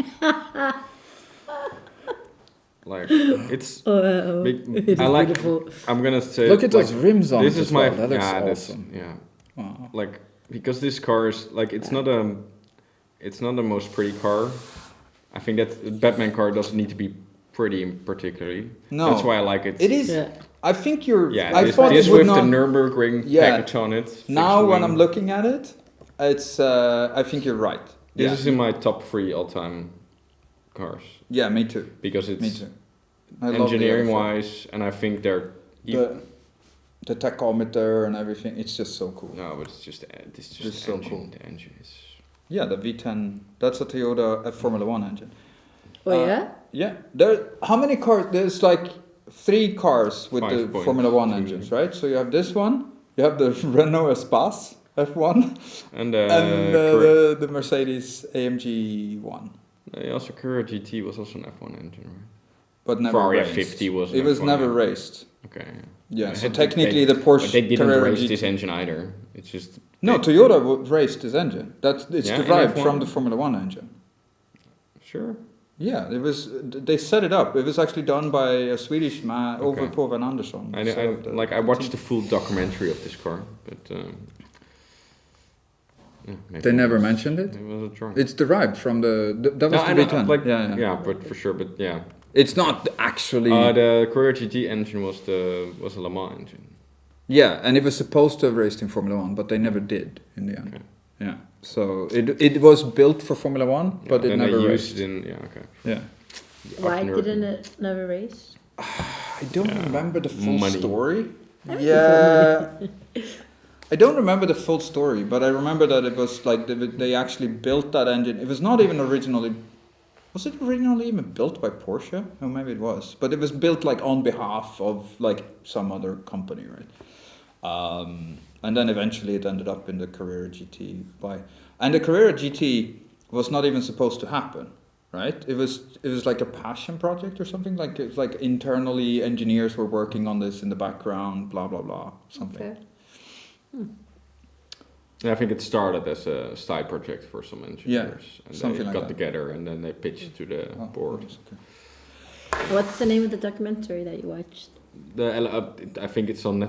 Like it's Oh, big. it's I like. beautiful. I'm gonna say. Look at like, those rims on This it is as my. well. That looks yeah, awesome. yeah. Wow. Like because this car is like it's not the most pretty car. I think that the Batman car doesn't need to be pretty particularly. No. That's why I like it. It is. Yeah. I think you're. Yeah, I this, thought this it would with not. the Nürburgring Yeah. package on it. Now fixed when wing. I'm looking at it, it's. I think you're right. This Yeah. is in my top 3 all-time cars Yeah, me too. because it's Me too. I love the engineering LFA. wise, and I think they're The tachometer and everything. It's just so cool. no, but it's just Just the so engine. cool. The engine is Yeah, the V10. That's a Toyota Formula One engine. Oh yeah? Yeah. There. How many cars? There's like 3 cars with the 5.2. Formula One engines, right? So you have this one. You have the Renault Espace F1 and and the Mercedes AMG one, also Carrera GT was also an F1 engine, right? but never Ferrari raced. F50 was an It was F1, never yeah. raced. Okay. Yeah. So They- technically, they- the Porsche But they didn't Carrera race GT. this engine either. It's just No, Toyota raced this engine. It's Yeah, in derived F1. from the Formula One engine. sure. Yeah, it was. They set it up. It was actually done by a Swedish man, Okay. Ove Povan Andersson. I watched the full documentary of this car, but yeah, maybe They it never was- mentioned it. It was a drunk. It's derived from that was No, I the know, V10. like, yeah. but for sure, but yeah. It's not actually. The Carrera GT engine was a Le Mans engine. Yeah, and it was supposed to have raced in Formula One, but they never did in the end. Okay. Yeah, so it was built for Formula One, but Yeah, it then never they raced. used it in okay. Yeah, Why Up didn't it never race? I don't remember the full Money. story. Everything Yeah, I don't remember the full story, but I remember that it was like they actually built that engine. It was not even originally. Was it originally even built by Porsche? Oh, maybe it was, but it was built like on behalf of like some other company, right? And then eventually it ended up in the Carrera GT and the Carrera GT was not even supposed to happen, right? It was like a passion project or something. Like it's like internally engineers were working on this in the background, blah blah blah, something. Okay. Yeah, I think it started as a side project for some engineers, and something they like got that. together and then they pitched to the Oh, board. yes, okay. What's the name of the documentary that you watched? I think it's on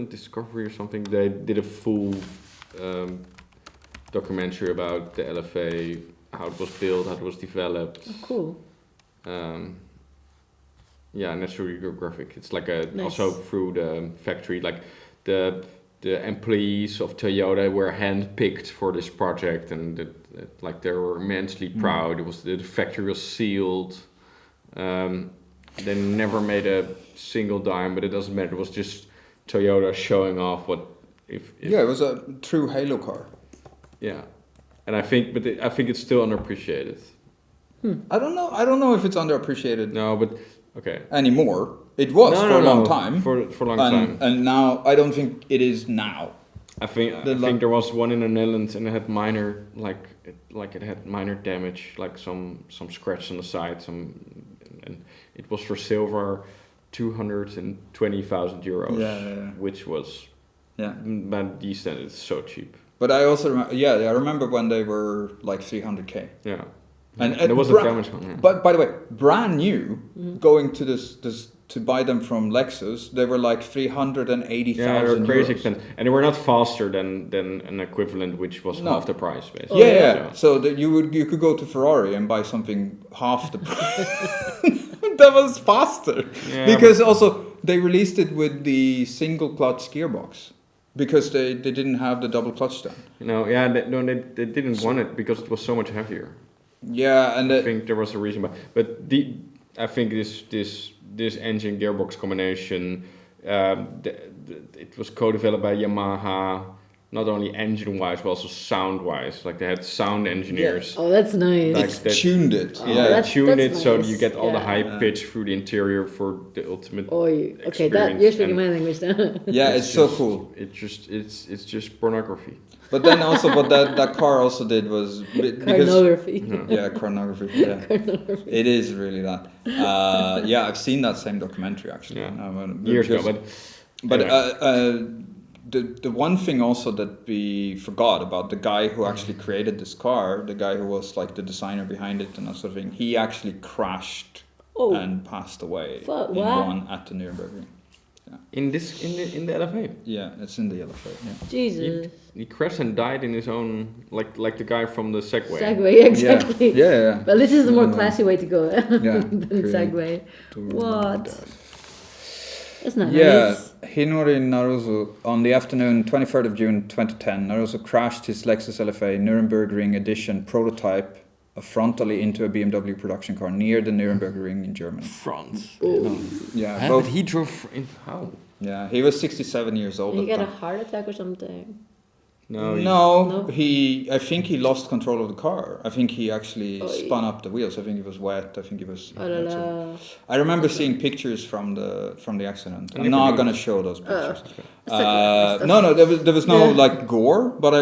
Discovery or something. They did a full documentary about the LFA, how it was built, how it was developed. Oh, cool. National Geographic. It's like Nice. also through the factory, like the employees of Toyota were handpicked for this project, and like they were immensely proud. It was the factory was sealed. They never made a single dime, but it doesn't matter. It was just Toyota showing off what if Yeah, it was a true Halo car. yeah, and I think it's still underappreciated. I don't know if it's underappreciated No, but okay. anymore. It was for a long time. For a long time. And now I don't think it is now. I think there was one in the Netherlands, and it had minor it had minor damage, like some scratch on the side, and it was for silver, 220,000 euros, Yeah. which was Yeah. by these standards so cheap. But I also I remember when they were like 300k. Yeah, And there was a damage on. Yeah. But by the way, brand new, going to this to buy them from Lexus, they were like 380,000 Yeah, they were crazy euros. expensive, and they were not faster than an equivalent, which was No. half the price, basically. Yeah. So that you could go to Ferrari and buy something half the price. That was faster. Yeah, Because also they released it with the single clutch gearbox. Because they didn't have the double clutch then. They didn't want it because it was so much heavier. Yeah, and I think there was a reason, but I think this engine gearbox combination, it was co-developed by Yamaha, not only engine-wise but also sound-wise. Like they had sound engineers. Oh, that's nice. Like it's that- tuned it. Oh, Yeah. that's- tuned it so nice. you get all the Yeah. high pitch through the interior for the ultimate. Okay, experience, you're speaking and my language now. Yeah, it's so cool. It's just pornography. But then also what that car also did was because Carnography. yeah, chronography. Yeah, it is really that. I've seen that same documentary actually. Yeah. Years ago, But anyway. the one thing also that we forgot about, the guy who actually created this car, the guy who was like the designer behind it and that sort of thing, he actually crashed and passed away Fuck, in what? one at the Nürburgring. in the LFA. Yeah, it's in the LFA. Yeah. Jesus. He crashed and died in his own, like the guy from the Segway. Segway, exactly. Yeah. Well, this is the more classy way to go Yeah, than Segway. What? That's not Yeah, nice. Hinori Naruzo, on the afternoon 23rd of June 2010, Naruzo crashed his Lexus LFA Nürburgring edition prototype frontally into a BMW production car near the Nürburgring in Germany. Front. Yeah, But he drove in how? Yeah, he was 67 years old He at the got a time. heart attack or something. No. No? I think he lost control of the car. I think he actually Oh, spun up the wheels. I think it was wet. I think it was. Oh la la. I remember seeing pictures from the accident. I'm never not knew gonna that. show those pictures. That's No, there was no Yeah. like gore, but I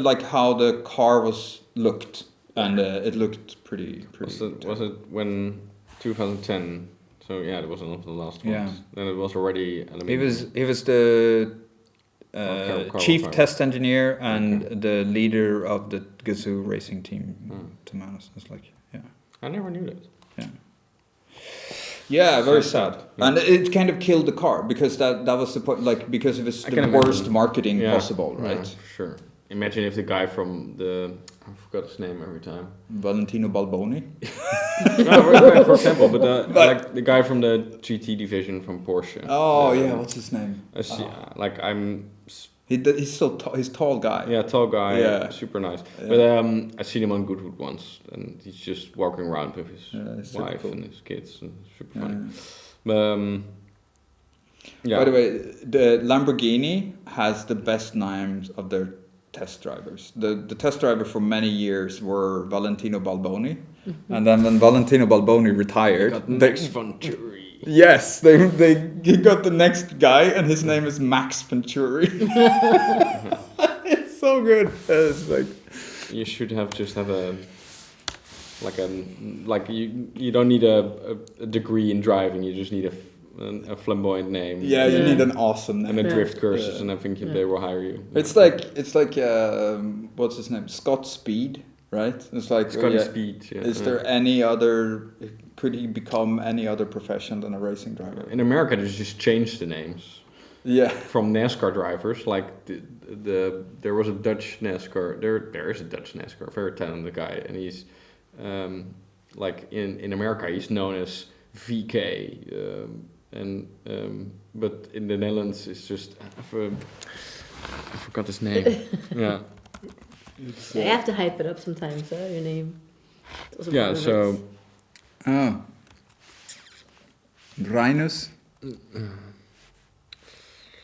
like how the car was looked, and it looked pretty. Was it when 2010? So yeah, it wasn't the last one. Yeah. Then it was already. He was the Car chief fire. test engineer and the leader of the Gazoo racing team. To be honest, it's like I never knew that. Yeah, very Sad. sad. And it kind of killed the car because that was the point, like, because it was I the can worst imagine. marketing Yeah. possible, right? Yeah, sure. Imagine if the guy from I forgot his name every time. Valentino Balboni. No, for example, but like the guy from the GT division from Porsche. Oh, yeah, what's his name? He's tall guy. Yeah, tall guy, Yeah. super nice. Yeah. But I seen him on Goodwood once, and he's just walking around with his it's super wife cool. and his kids, and super Yeah. funny. But yeah. By the way, the Lamborghini has the best names of their test drivers. The test driver for many years were Valentino Balboni, and then when Valentino Balboni retired, Max Venturi. Yes, they got the next guy, and his name is Max Venturi. It's so good. It's like You should have you don't need a degree in driving. You just need a flamboyant name. you Yeah. need an awesome name. And a drift cursus, Yeah. and I think they will hire you. It's like what's his name? Scott Speed, right? It's like Scotty Speed. Yeah. Is there any other could he become any other profession than a racing driver? In America, they just changed the names Yeah. from NASCAR drivers. Like there was a Dutch NASCAR. There is a Dutch NASCAR, very talented guy, and he's like in America, he's known as VK, but in the Netherlands, it's just I forgot his name. Yeah. I have to hype it up sometimes. Your name. Yeah. So. Rhinus.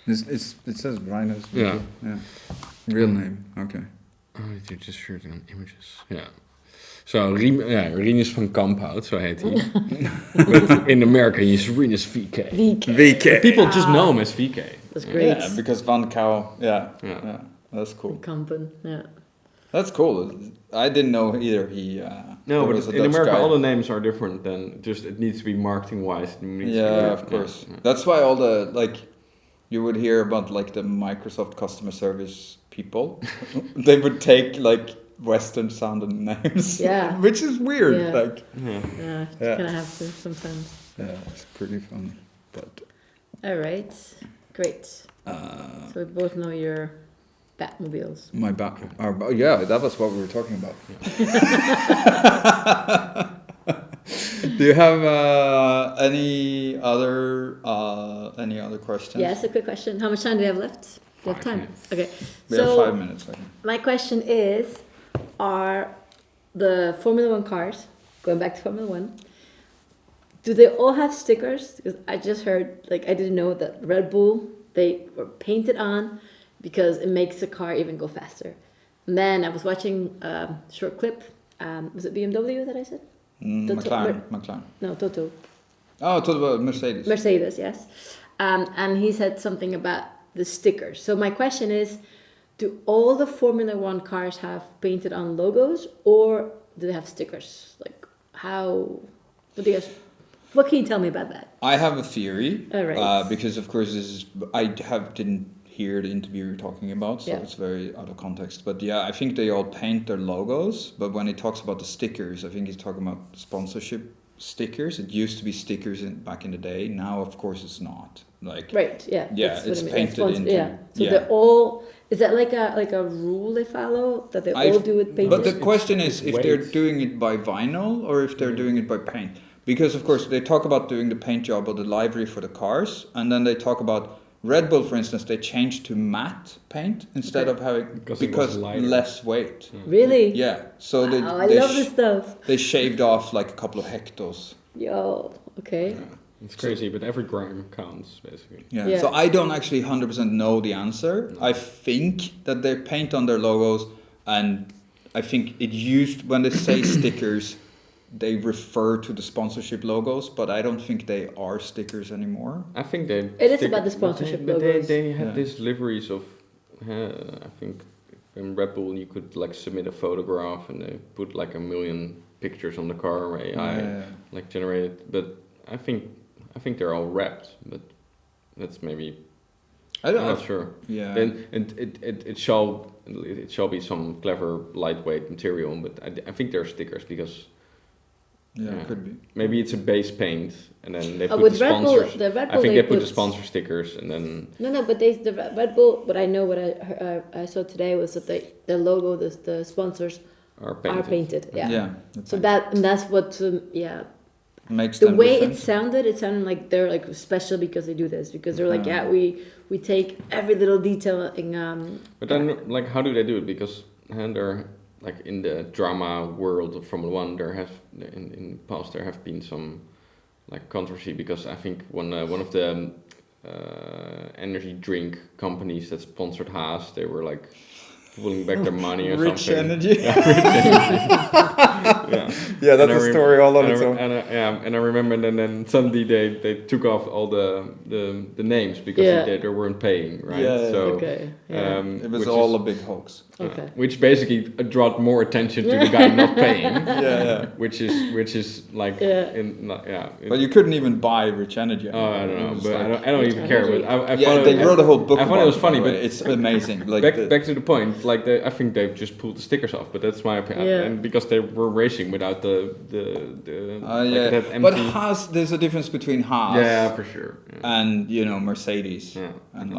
It says Rhinus. Yeah. Yeah. Real name. Okay. Oh, you just showed it on images. Yeah. So Rinus van Kamphout, zo heet hij. But in America, he's Rinus VK. VK. People just know him as VK. That's great. Yeah, because Van Kou. Yeah. That's cool. Kampen, yeah. That's cool. I didn't know either. No, but was a in Dutch America, guy. all the names are different. Then just it needs to be marketing wise. Yeah, of course. Yeah. That's why all the you would hear about the Microsoft customer service people. They would take Western sounding names. Yeah. Which is weird. Yeah. Yeah. You kind of have to sometimes. Yeah, it's pretty funny. But All right, great. So we both know your Batmobiles. my yeah, that was what we were talking about. Do you have any other questions? Yes, a quick question. How much time do you have left? Do you have 5 time? minutes. Okay. We have 5 minutes. I think. My question is, are the Formula One cars, going back to Formula One, do they all have stickers? Because I just heard, I didn't know that Red Bull, they were painted on because it makes the car even go faster. And then I was watching a short clip. Was it BMW that I said? McLaren. No, Toto. Oh, talk about Mercedes. Mercedes, yes. And he said something about the stickers. So my question is, do all the Formula One cars have painted on logos, or do they have stickers? What can you tell me about that? I have a theory. All right. Because of course didn't hear the interview you're talking about, so Yeah. it's very out of context. But yeah, I think they all paint their logos. But when he talks about the stickers, I think he's talking about sponsorship stickers. It used to be stickers back in the day. Now, of course, it's not. Right. Yeah. Yeah, that's it's what I mean. painted into. Yeah. So yeah. they're all. Is that like a rule they follow that they all do it painted? But the question is if they're weight. doing it by vinyl or if they're doing it by paint. Because, of course, they talk about doing the paint job or the livery for the cars, and then they talk about Red Bull, for instance, they changed to matte paint instead of having Because it was lighter. less weight. Really? Yeah, so Wow, I they love this stuff. they shaved off a couple of hectares. Yo. Okay. Yeah. It's crazy, but every gram counts basically. Yeah. Yeah. So I don't actually 100% know the answer. I think that they paint on their logos, and I think when they say stickers, they refer to the sponsorship logos, but I don't think they are stickers anymore. I think they. It is about the sponsorship but logos. They had Yeah. these liveries of. I think in Red Bull you could submit a photograph and they put 1 million pictures on the car or AI generated. But I think they're all wrapped, but that's maybe. I'm not sure. Yeah. Then it shall be some clever lightweight material, but I think they're stickers because. Yeah, it could be. Maybe it's a base paint, and then they put with the Red Bull- sponsors. the Red I Bull think they they put the put- sponsor stickers, and then No, but the Red Bull. What I know, what I saw today was that the logo, the sponsors are painted. are painted. Yeah. Yeah. So that's what. Makes The them way different. it sounded like they're special because they do this, because they're Uh-huh. we take every little detail in. But then, how do they do it? Because they're in the drama world of Formula One, there have in the past there have been some controversy because I think one of the energy drink companies that sponsored Haas, they were pulling back their money or Rich something. energy. Yeah. Yeah, that's And a story all on and its I, own. and I remember, and then suddenly they took off all the names because Yeah. they weren't paying, right? Yeah, so Okay. Yeah. It was which all is- a big hoax. Okay. which basically brought more attention to the guy not paying, Yeah. which is Yeah. But you couldn't even buy Rich Energy. I don't know, It was but I don't even care. But I yeah, found they it, wrote a whole book. I found it about was funny, by the but way. It's amazing. back to the point. like I think they've just pulled the stickers off, but that's my opinion. Yeah. And because they were racing without the Yeah. that empty. But Haas, there's a difference between Haas. Yeah, for sure. Yeah. And Mercedes. Yeah. And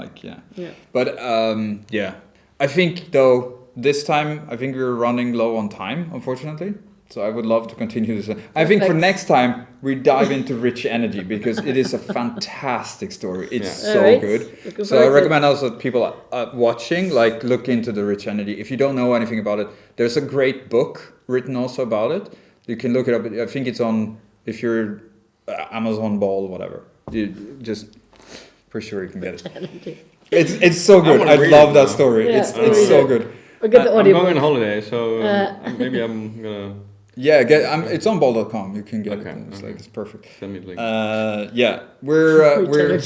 Yeah. But yeah, I think though this time I think we're running low on time, unfortunately. So I would love to continue this. I think for next time we dive into Rich Energy because it is a fantastic story. It's so Alright. good. So I recommend also that people watching look into the Rich Energy. If you don't know anything about it, there's a great book written also about it. You can look it up. I think it's on if you're Amazon Ball or whatever. You just for sure you can get it. It's so good. I love that story. Yeah, it's so good. Or get the I'm audio. going on holiday, so maybe I'm gonna. Yeah, it's on ball.com. You can get it. It's perfect. Send me the link. Yeah, we're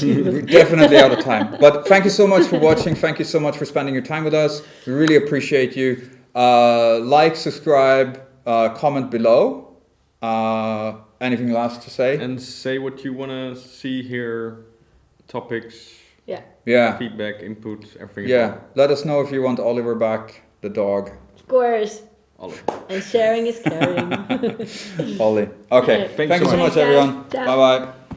definitely out of time. But thank you so much for watching. Thank you so much for spending your time with us. We really appreciate you. Like, subscribe, comment below. Anything last to say? And say what you want to see here, topics, Yeah. feedback, input, everything. Yeah. Let us know if you want Oliver back, the dog. Of course. Oliver. And sharing is caring. Ollie. Okay. Yeah. Thank you so much, Thanks, guys. everyone. Ciao. Bye bye.